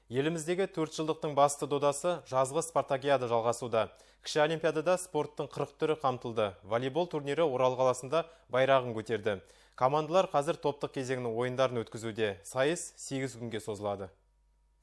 Еліміздегі 4 жылдықтың басты додасы жазғы спартакиада жалғасуда. Кіші олимпиадада спорттың 40 түрі қамтылды. Волейбол турнирі Орал қаласында байрағын көтерді. Командалар қазір топтық кезеңнің ойындарын өткізуде. Сайыс 8 күнге созылады.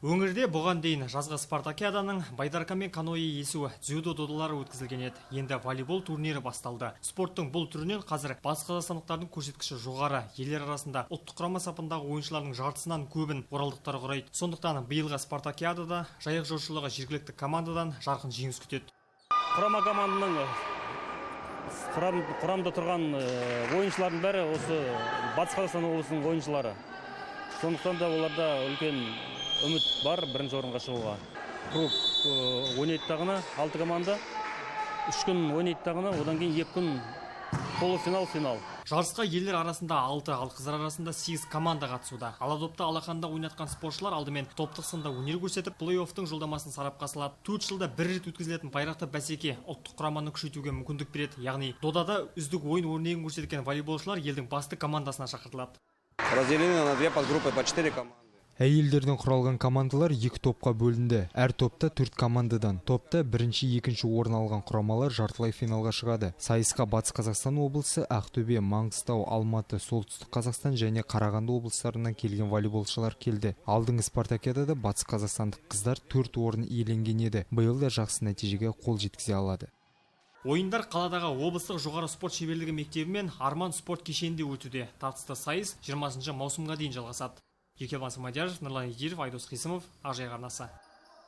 Өңірде бұған дейін жазғы спартакиаданың байдарка мен каноэ есуі, дзюдо додалары өткізілген еді. Енді волейбол турнирі басталды. Спорттың бұл түрінен қазір батыс қазақстандықтардың көрсеткіші жоғары. Елдер арасында ұлттық құрама сапындағы ойыншылардың жартысынан көбін оралдықтар құрайды. Сондықтан биылғы спартакиадада жайық жұртшылығы жергілікті командадан жарқын жеңіс күтеді. Құрама команданың құрамда тұрған ойыншылардың бәрі осы батыс қазақстан облысының ойыншылары. Сондықтан да оларда үлкен үміт бар бірінші орынға шығуға. Круг ойнайды тағына 6 команда, 3 күн ойнайды тағына, одан кейін 2 күн полуфинал, финал. Жарысқа елдер арасында 6, ал қыздар арасында 8 команда қатысуда. Алатопта алақанда ойнатқан спортшылар алдымен топтық сында өнер көрсетіп, плей-оффтың жолдамасын сарапқа салады. 4 жылда бір рет өткізілетін байрақты бәсеке ұлттық құраманы күшейтуге мүмкіндік береді. Яғни додада үздік ойын өрнегін көрсеткен волейболшылар елдің басты командасына шақыртылады. Разделены на 2 подгруппы по 4 команды. Әйелдерден құралған командалар 2 топқа бөлінді. Әр топта 4 командадан. Топта бірінші, екінші орын алған құрамалар жартылай финалға шығады. Сайысқа Батыс Қазақстан облысы, Ақтөбе, Маңғыстау, Алматы, Солтүстік Қазақстан және Қарағанды облыстарынан келген волейболшылар келді. Алдыңғы спартакиадада батыс қазақстандық қыздар 4 орын иеленген еді. Биыл да жақсы нәтижеге қол жеткізе алады. Ойындар қаладағы облыстық жоғары спорт шеберлігі мектебі мен Арман спорт кешенінде өтуде. Тартысты сайыс 20 маусымға дейін жалғасады. Еркебұлан Самадияров, Нұрлан Еділов, Айдос Қисымов, Ақжайық арнасы.